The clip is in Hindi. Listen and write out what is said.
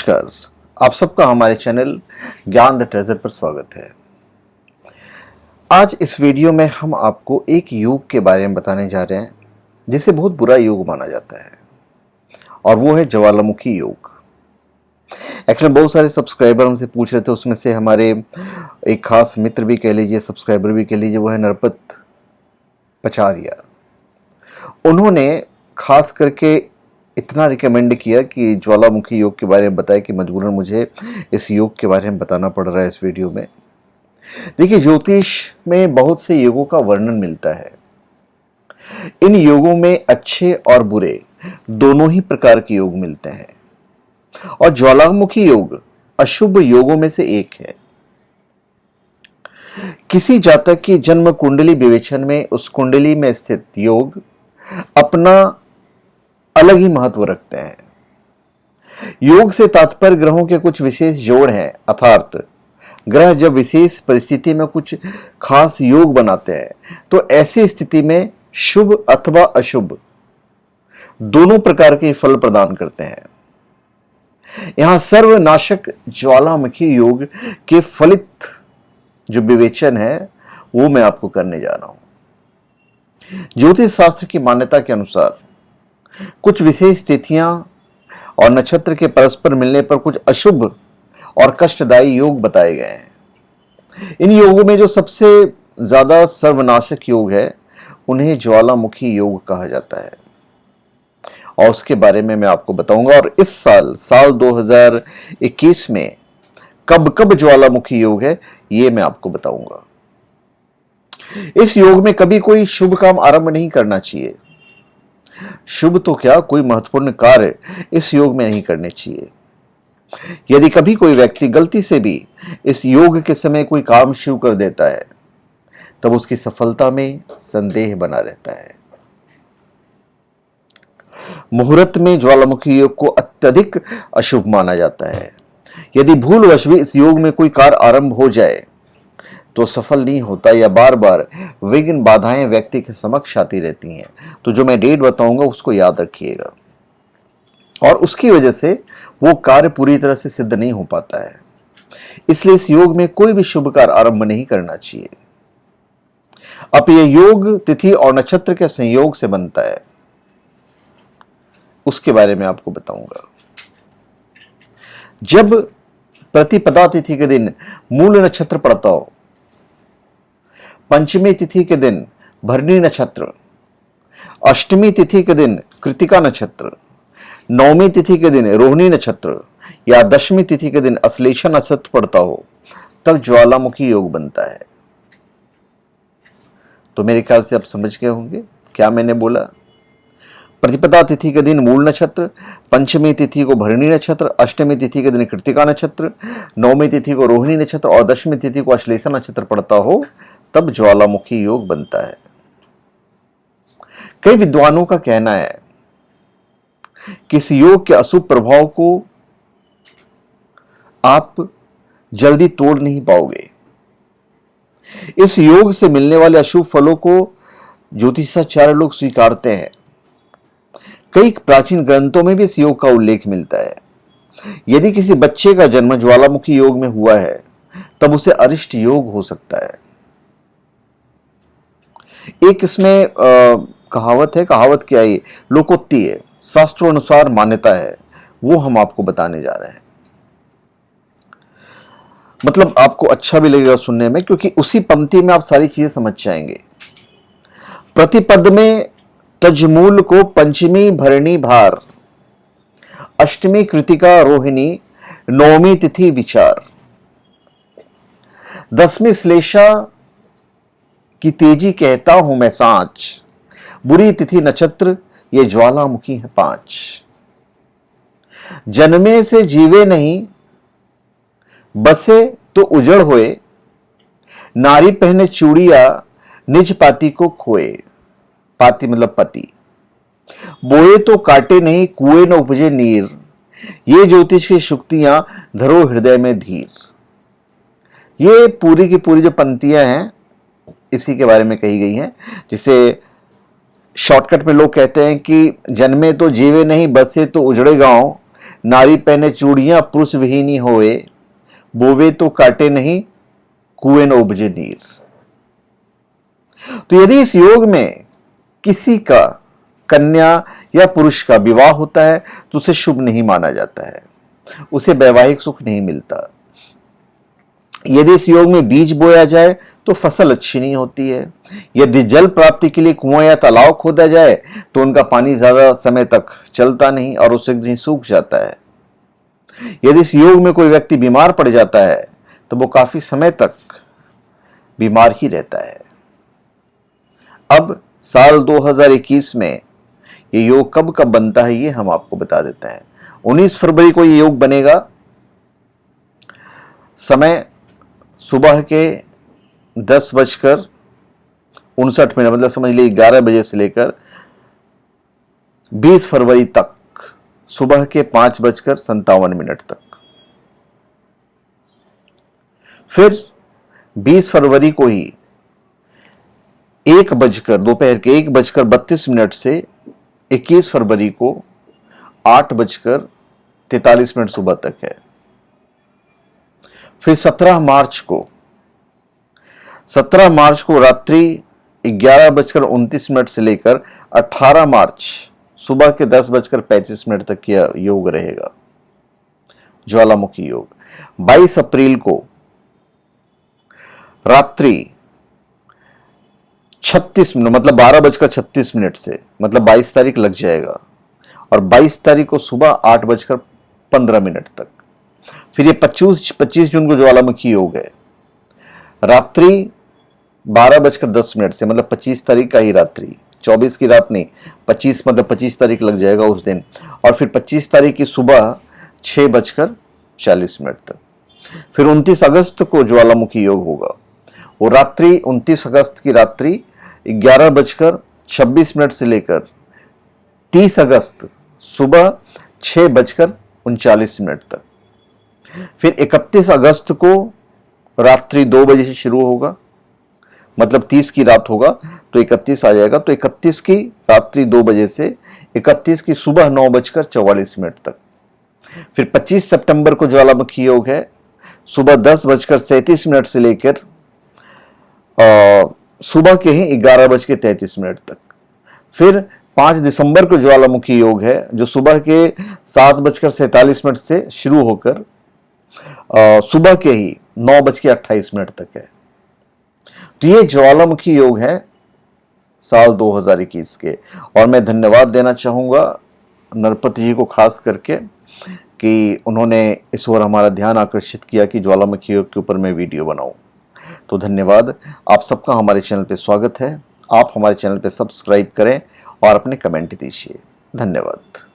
नमस्कार, आप सबका हमारे चैनल ज्ञान द ट्रेजर पर स्वागत है। आज इस वीडियो में हम आपको एक योग के बारे में बताने जा रहे हैं जिसे बहुत बुरा योग माना जाता है और वो है ज्वालामुखी योग। एक्चुअली बहुत सारे सब्सक्राइबर हमसे पूछ रहे थे, उसमें से हमारे एक खास मित्र भी कह लीजिए, सब्सक्राइबर भी कह लीजिए, वो है नरपत पचारिया। उन्होंने खास करके इतना रिकमेंड किया कि ज्वालामुखी योग के बारे में बताया कि मजबूरन मुझे इस योग के बारे में बताना पड़ रहा है इस वीडियो में। देखिए, ज्योतिष में बहुत से योगों का वर्णन मिलता है। इन योगों में अच्छे और बुरे दोनों ही प्रकार के योग मिलते हैं और ज्वालामुखी योग अशुभ योगों में से एक है। किसी जातक की जन्म कुंडली विवेचन में उस कुंडली में स्थित योग अपना अलग ही महत्व रखते हैं। योग से तात्पर्य ग्रहों के कुछ विशेष जोड़ हैं, अर्थात ग्रह जब विशेष परिस्थिति में कुछ खास योग बनाते हैं तो ऐसी स्थिति में शुभ अथवा अशुभ दोनों प्रकार के फल प्रदान करते हैं। यहां सर्वनाशक ज्वालामुखी योग के फलित जो विवेचन है वो मैं आपको करने जा रहा हूं। ज्योतिष शास्त्र की मान्यता के अनुसार कुछ विशेष तिथियां और नक्षत्र के परस्पर मिलने पर कुछ अशुभ और कष्टदायी योग बताए गए हैं। इन योगों में जो सबसे ज्यादा सर्वनाशक योग है उन्हें ज्वालामुखी योग कहा जाता है और उसके बारे में मैं आपको बताऊंगा। और इस साल 2021 में कब कब ज्वालामुखी योग है ये मैं आपको बताऊंगा। इस योग में कभी कोई शुभ काम आरंभ नहीं करना चाहिए। शुभ तो क्या, कोई महत्वपूर्ण कार्य इस योग में नहीं करने चाहिए। यदि कभी कोई व्यक्ति गलती से भी इस योग के समय कोई काम शुरू कर देता है तब उसकी सफलता में संदेह बना रहता है। मुहूर्त में ज्वालामुखी योग को अत्यधिक अशुभ माना जाता है। यदि भूलवश भी इस योग में कोई कार्य आरंभ हो जाए तो सफल नहीं होता या बार बार विघ्न बाधाएं व्यक्ति के समक्ष आती रहती हैं। तो जो मैं डेट बताऊंगा उसको याद रखिएगा और उसकी वजह से वो कार्य पूरी तरह से सिद्ध नहीं हो पाता है। इसलिए इस योग में कोई भी शुभ कार्य आरंभ नहीं करना चाहिए। अब यह योग तिथि और नक्षत्र के संयोग से बनता है, उसके बारे में आपको बताऊंगा। जब प्रतिपदा तिथि के दिन मूल नक्षत्र पड़ता हो, पंचमी तिथि के दिन भरणी नक्षत्र, अष्टमी तिथि के दिन कृतिका नक्षत्र, नवमी तिथि के दिन रोहिणी नक्षत्र या दशमी तिथि के दिन अश्लेषा नक्षत्र पड़ता हो तब ज्वालामुखी योग बनता है। तो मेरे ख्याल से आप समझ गए होंगे क्या मैंने बोला। प्रतिपदा तिथि के दिन मूल नक्षत्र, पंचमी तिथि को भरणी नक्षत्र, अष्टमी तिथि के दिन कृतिका नक्षत्र, नवमी तिथि को रोहिणी नक्षत्र और दशमी तिथि को अश्लेषा नक्षत्र पड़ता हो तब ज्वालामुखी योग बनता है। कई विद्वानों का कहना है कि इस योग के अशुभ प्रभाव को आप जल्दी तोड़ नहीं पाओगे। इस योग से मिलने वाले अशुभ फलों को ज्योतिषाचार्य लोग स्वीकारते हैं। कई प्राचीन ग्रंथों में भी इस योग का उल्लेख मिलता है। यदि किसी बच्चे का जन्म ज्वालामुखी योग में हुआ है तब उसे अरिष्ट योग हो सकता है। एक इसमें कहावत है, कहावत क्या है, लोकोक्ति है, शास्त्रों अनुसार मान्यता है, वो हम आपको बताने जा रहे हैं। मतलब आपको अच्छा भी लगेगा सुनने में, क्योंकि उसी पंक्ति में आप सारी चीजें समझ जाएंगे। प्रतिपद में तजमूल को पंचमी भरणी भार, अष्टमी कृतिका रोहिणी, नवमी तिथि विचार, दसवीं श्लेषा की तेजी कहता हूं मैं सांच, बुरी तिथि नक्षत्र ये ज्वालामुखी है 5। जन्मे से जीवे नहीं, बसे तो उजड़ होए, नारी पहने चूड़िया निज पाती को खोए। पाती मतलब पति। बोए तो काटे नहीं, कुएं न उपजे नीर, ये ज्योतिष की शुक्तियां धरो हृदय में धीर। ये पूरी की पूरी जो पंक्तियां हैं इसी के बारे में कही गई हैं, जिसे शॉर्टकट में लोग कहते हैं कि जन्मे तो जीवे नहीं, बसे तो उजड़े गांव, नारी पहने चूड़ियां पुरुष विहीनी होए, बोवे तो काटे नहीं कुएं न उपजे नीर। तो यदि इस योग में किसी का कन्या या पुरुष का विवाह होता है तो उसे शुभ नहीं माना जाता है, उसे वैवाहिक सुख नहीं मिलता। यदि इस योग में बीज बोया जाए तो फसल अच्छी नहीं होती है। यदि जल प्राप्ति के लिए कुआं या तालाब खोदा जाए तो उनका पानी ज्यादा समय तक चलता नहीं और उससे नहीं सूख जाता है। यदि इस योग में कोई व्यक्ति बीमार पड़ जाता है तो वो काफी समय तक बीमार ही रहता है। अब साल 2021 में ये योग कब कब बनता है ये हम आपको बता देते हैं। 19 फरवरी को ये योग बनेगा। समय सुबह के 10:59 मतलब समझ लीजिए 11 बजे से लेकर 20 फरवरी तक सुबह के 5:57 तक। फिर 20 फरवरी को ही दोपहर के 1:32 से 21 फरवरी को 8:43 सुबह तक है। फिर 17 मार्च को रात्रि 11:29 से लेकर 18 मार्च सुबह के 10:35 तक यह योग रहेगा, ज्वालामुखी योग। 22 अप्रैल को रात्रि 36 मिनट मतलब 12:36 से मतलब 22 तारीख लग जाएगा, और 22 तारीख को सुबह 8:15 तक। फिर ये 25 जून को ज्वालामुखी योग है, रात्रि 12:10 से मतलब 25 तारीख का ही रात्रि, 24 की रात नहीं, 25 मतलब 25 तारीख लग जाएगा उस दिन। और फिर 25 तारीख की सुबह 6:40 तक। फिर 29 अगस्त को ज्वालामुखी योग होगा, वो रात्रि 29 अगस्त की रात्रि 11:26 से लेकर 30 अगस्त सुबह 6:39 तक। फिर 31 अगस्त को रात्रि 2 बजे से शुरू होगा, मतलब 30 की रात होगा तो 31 आ जाएगा, तो 31 की रात्रि 2 बजे से 31 की सुबह 9:44 तक। फिर 25 सितंबर को ज्वालामुखी योग है, सुबह 10:37 से लेकर सुबह के ही 11:33 तक। फिर 5 दिसंबर को ज्वालामुखी योग है, जो सुबह के 7:47 से शुरू होकर सुबह के ही 9:28 तक है। तो ये ज्वालामुखी योग है साल 2021 के। और मैं धन्यवाद देना चाहूंगा नरपति जी को खास करके कि उन्होंने इस ओर हमारा ध्यान आकर्षित किया कि ज्वालामुखी योग के ऊपर मैं वीडियो बनाऊं। तो धन्यवाद। आप सबका हमारे चैनल पे स्वागत है। आप हमारे चैनल पे सब्सक्राइब करें और अपने कमेंट दीजिए। धन्यवाद।